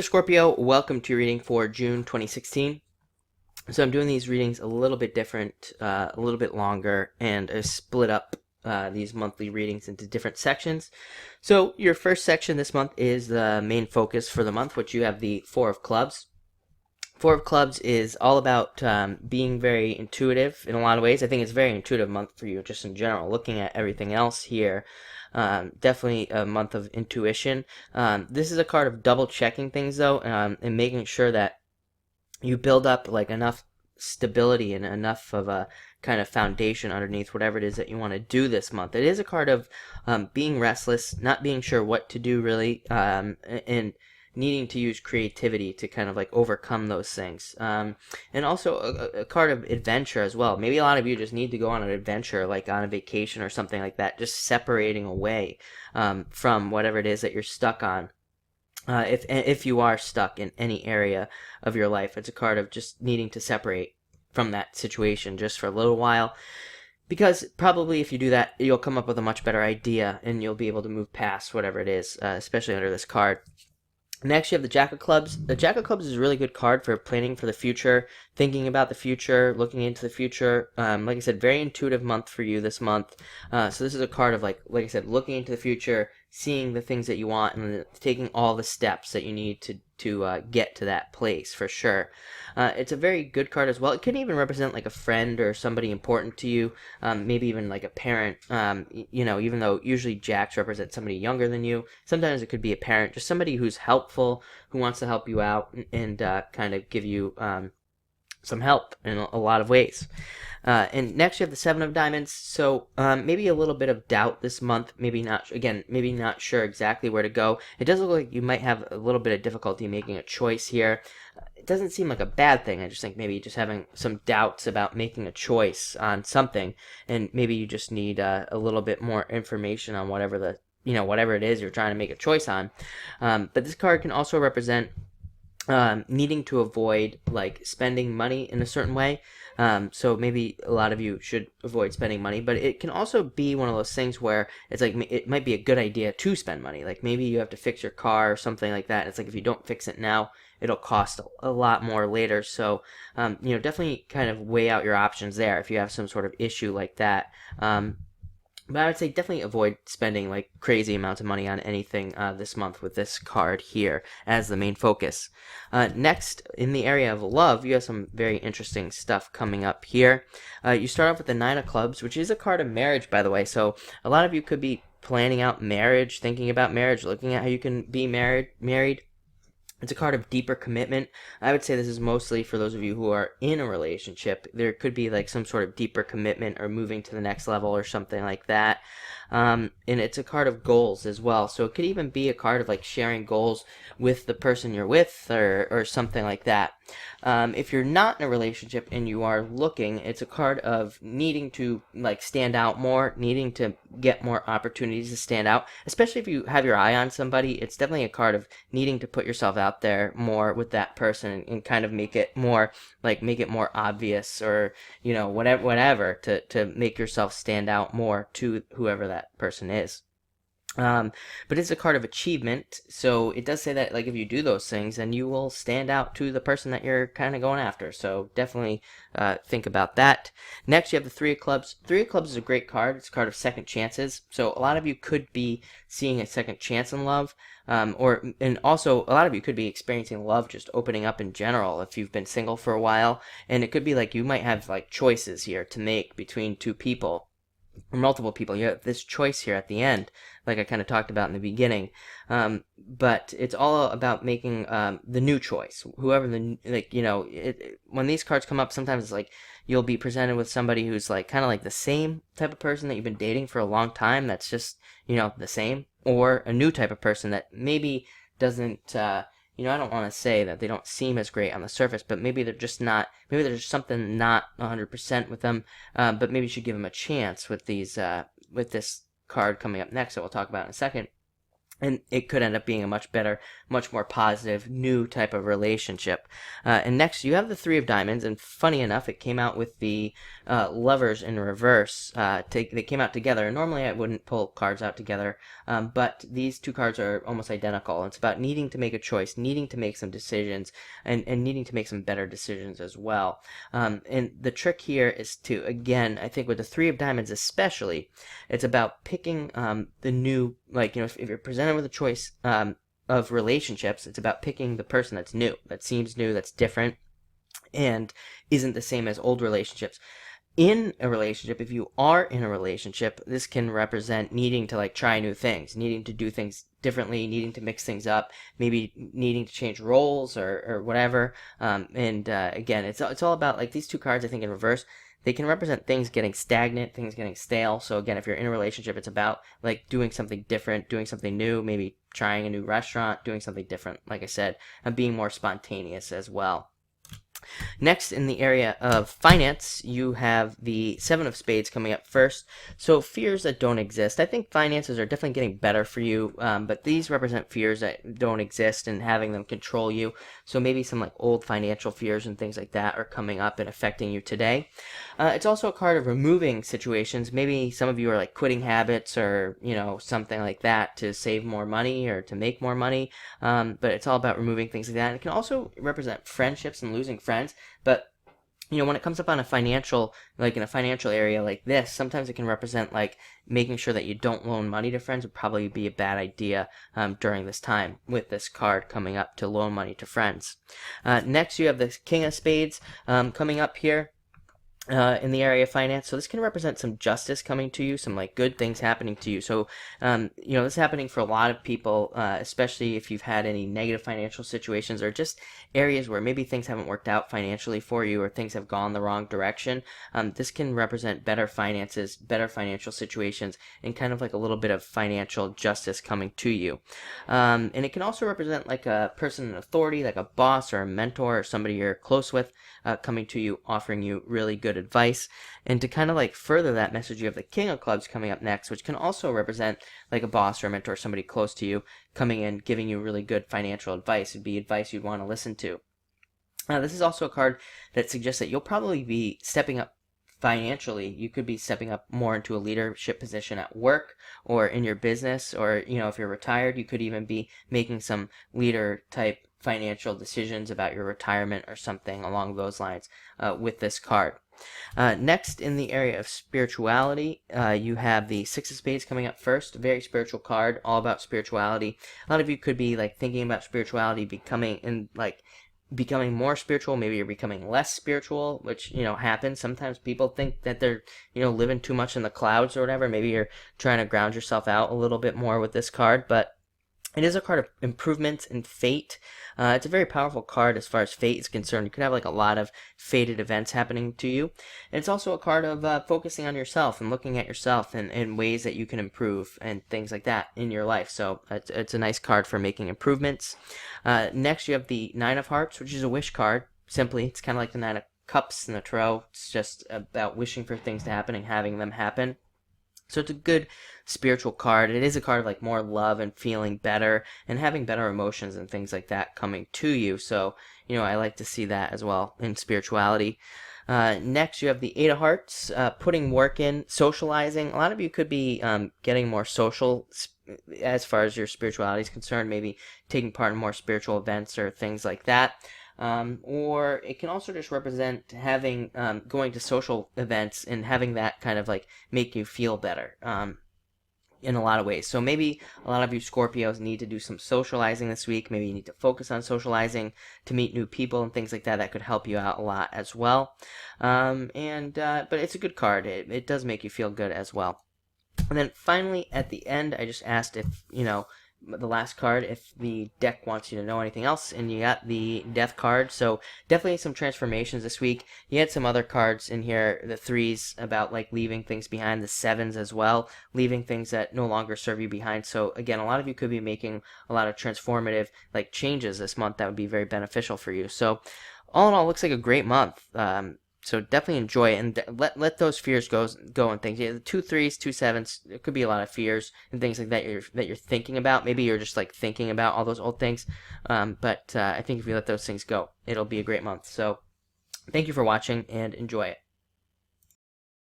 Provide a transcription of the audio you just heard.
Scorpio, welcome to your reading for June 2016. So I'm doing these readings a little bit different, a little bit longer, and I split up these monthly readings into different sections. So your first section this month is the main focus for the month, which you have the Four of Clubs. Four of Clubs is all about being very intuitive in a lot of ways. I think it's a very intuitive month for you just in general. Looking at everything else here, definitely a month of intuition. This is a card of double checking things though, and making sure that you build up like enough stability and enough of a kind of foundation underneath whatever it is that you want to do this month. It is a card of being restless, not being sure what to do really, and needing to use creativity to kind of like overcome those things. And also a card of adventure as well. Maybe a lot of you just need to go on an adventure, like on a vacation or something like that, just separating away from whatever it is that you're stuck on. If you are stuck in any area of your life, it's a card of just needing to separate from that situation just for a little while. Because probably if you do that, you'll come up with a much better idea and you'll be able to move past whatever it is, especially under this card. Next, you have the Jack of Clubs. The Jack of Clubs is a really good card for planning for the future, thinking about the future, looking into the future. Like I said, very intuitive month for you this month. So this is a card of like I said, looking into the future, seeing the things that you want, and taking all the steps that you need to get to that place for sure. It's a very good card as well. It could even represent like a friend or somebody important to you, maybe even like a parent. Even though usually Jacks represent somebody younger than you, sometimes it could be a parent, just somebody who's helpful, who wants to help you out and kind of give you some help in a lot of ways. And next you have the Seven of Diamonds. So maybe a little bit of doubt this month. Maybe not sure exactly where to go. It does look like you might have a little bit of difficulty making a choice here. It doesn't seem like a bad thing. I just think maybe just having some doubts about making a choice on something, and maybe you just need a little bit more information on whatever it is you're trying to make a choice on. But this card can also represent needing to avoid like spending money in a certain way. So maybe a lot of you should avoid spending money, but it can also be one of those things where it's like it might be a good idea to spend money. Like maybe you have to fix your car or something like that. It's like if you don't fix it now, it'll cost a lot more later. So definitely kind of weigh out your options there if you have some sort of issue like that. But I would say definitely avoid spending like crazy amounts of money on anything this month with this card here as the main focus. Next, in the area of love, you have some very interesting stuff coming up here. You start off with the Nine of Clubs, which is a card of marriage, by the way. So a lot of you could be planning out marriage, thinking about marriage, looking at how you can be married. It's a card of deeper commitment. I would say this is mostly for those of you who are in a relationship. There could be like some sort of deeper commitment or moving to the next level or something like that. And it's a card of goals as well. So it could even be a card of like sharing goals with the person you're with or something like that. If you're not in a relationship and you are looking, it's a card of needing to like stand out more, needing to get more opportunities to stand out. Especially if you have your eye on somebody, it's definitely a card of needing to put yourself out there more with that person and kind of make it more obvious or whatever to make yourself stand out more to whoever that person is. But it's a card of achievement, so it does say that like if you do those things, then you will stand out to the person that you're kind of going after. So definitely think about that. Next, you have the Three of Clubs. Three of Clubs is a great card. It's a card of second chances. So a lot of you could be seeing a second chance in love, and also a lot of you could be experiencing love just opening up in general if you've been single for a while. And it could be like you might have like choices here to make between two people or multiple people. You have this choice here at the end, like I kind of talked about in the beginning. But it's all about making the new choice. Whoever when these cards come up, sometimes it's like you'll be presented with somebody who's like kind of like the same type of person that you've been dating for a long time. That's just the same, or a new type of person that maybe doesn't. I don't want to say that they don't seem as great on the surface, but maybe they're just not, maybe there's something not 100% with them, but maybe you should give them a chance with this card coming up next that we'll talk about in a second. and it could end up being a much better, much more positive, new type of relationship. And next, you have the Three of Diamonds, and funny enough, it came out with the Lovers in reverse. They came out together. And normally, I wouldn't pull cards out together, but these two cards are almost identical. It's about needing to make a choice, needing to make some decisions, and needing to make some better decisions as well. And the trick here is to, again, I think with the Three of Diamonds especially, it's about picking the new, like, if you're presented with a choice of relationships, it's about picking the person that's new, that seems new, that's different, and isn't the same as old relationships. In a relationship, if you are in a relationship, this can represent needing to, like, try new things, needing to do things differently, needing to mix things up, maybe needing to change roles or whatever. Again, it's all about, like, these two cards, I think, in reverse, they can represent things getting stagnant, things getting stale. So again, if you're in a relationship, it's about, like, doing something different, doing something new, maybe trying a new restaurant, doing something different, like I said, and being more spontaneous as well. Next, in the area of finance, you have the Seven of Spades coming up first. So fears that don't exist. I think finances are definitely getting better for you, but these represent fears that don't exist and having them control you. So maybe some, like, old financial fears and things like that are coming up and affecting you today. It's also a card of removing situations. Maybe some of you are, like, quitting habits or, something like that to save more money or to make more money. But it's all about removing things like that. And it can also represent friendships and losing friends. But when it comes up on a financial, like in a financial area like this, sometimes it can represent, like, making sure that you don't loan money to friends would probably be a bad idea during this time with this card coming up to loan money to friends. Next, you have the King of Spades coming up here. In the area of finance. So this can represent some justice coming to you, some, like, good things happening to you. So, this is happening for a lot of people, especially if you've had any negative financial situations or just areas where maybe things haven't worked out financially for you or things have gone the wrong direction. This can represent better finances, better financial situations, and kind of like a little bit of financial justice coming to you. And it can also represent, like, a person in authority, like a boss or a mentor or somebody you're close with coming to you, offering you really good advice. And to kind of, like, further that message, you have the King of Clubs coming up next, which can also represent, like, a boss or a mentor, somebody close to you coming in, giving you really good financial advice. It'd be advice you'd want to listen to. This is also a card that suggests that you'll probably be stepping up financially. You could be stepping up more into a leadership position at work or in your business, or, if you're retired, you could even be making some leader type financial decisions about your retirement or something along those lines with this card. Next, in the area of spirituality, you have the Six of Spades coming up first. A very spiritual card, all about spirituality. A lot of you could be, like, thinking about spirituality becoming more spiritual. Maybe you're becoming less spiritual, which, happens. Sometimes people think that they're, living too much in the clouds or whatever. Maybe you're trying to ground yourself out a little bit more with this card, but it is a card of improvement and fate. It's a very powerful card as far as fate is concerned. You could have, like, a lot of fated events happening to you. And it's also a card of focusing on yourself and looking at yourself and ways that you can improve and things like that in your life. So it's a nice card for making improvements. Next, you have the Nine of Hearts, which is a wish card. Simply, it's kind of like the Nine of Cups in the tarot. It's just about wishing for things to happen and having them happen. So it's a good spiritual card. It is a card of, like, more love and feeling better and having better emotions and things like that coming to you. So, I like to see that as well in spirituality. Next, you have the Eight of Hearts, putting work in, socializing. A lot of you could be getting more social as far as your spirituality is concerned, maybe taking part in more spiritual events or things like that. Or it can also just represent having going to social events and having that kind of, like, make you feel better in a lot of ways. So maybe a lot of you Scorpios need to do some socializing this week. Maybe you need to focus on socializing to meet new people and things like that. That could help you out a lot as well. But it's a good card. It does make you feel good as well. And then finally, at the end, I just asked if, the last card, if the deck wants you to know anything else, and you got the Death card. So definitely some transformations this week. You had some other cards in here, the threes about, like, leaving things behind, the sevens as well, leaving things that no longer serve you behind. So again, a lot of you could be making a lot of transformative, like, changes this month that would be very beneficial for you. So all in all, it looks like a great month. So definitely enjoy it, and let those fears go and things. Yeah, the 2 3s, 2 7s. It could be a lot of fears and things like that you're thinking about. Maybe you're just like thinking about all those old things. But I think if you let those things go, it'll be a great month. So thank you for watching and enjoy it.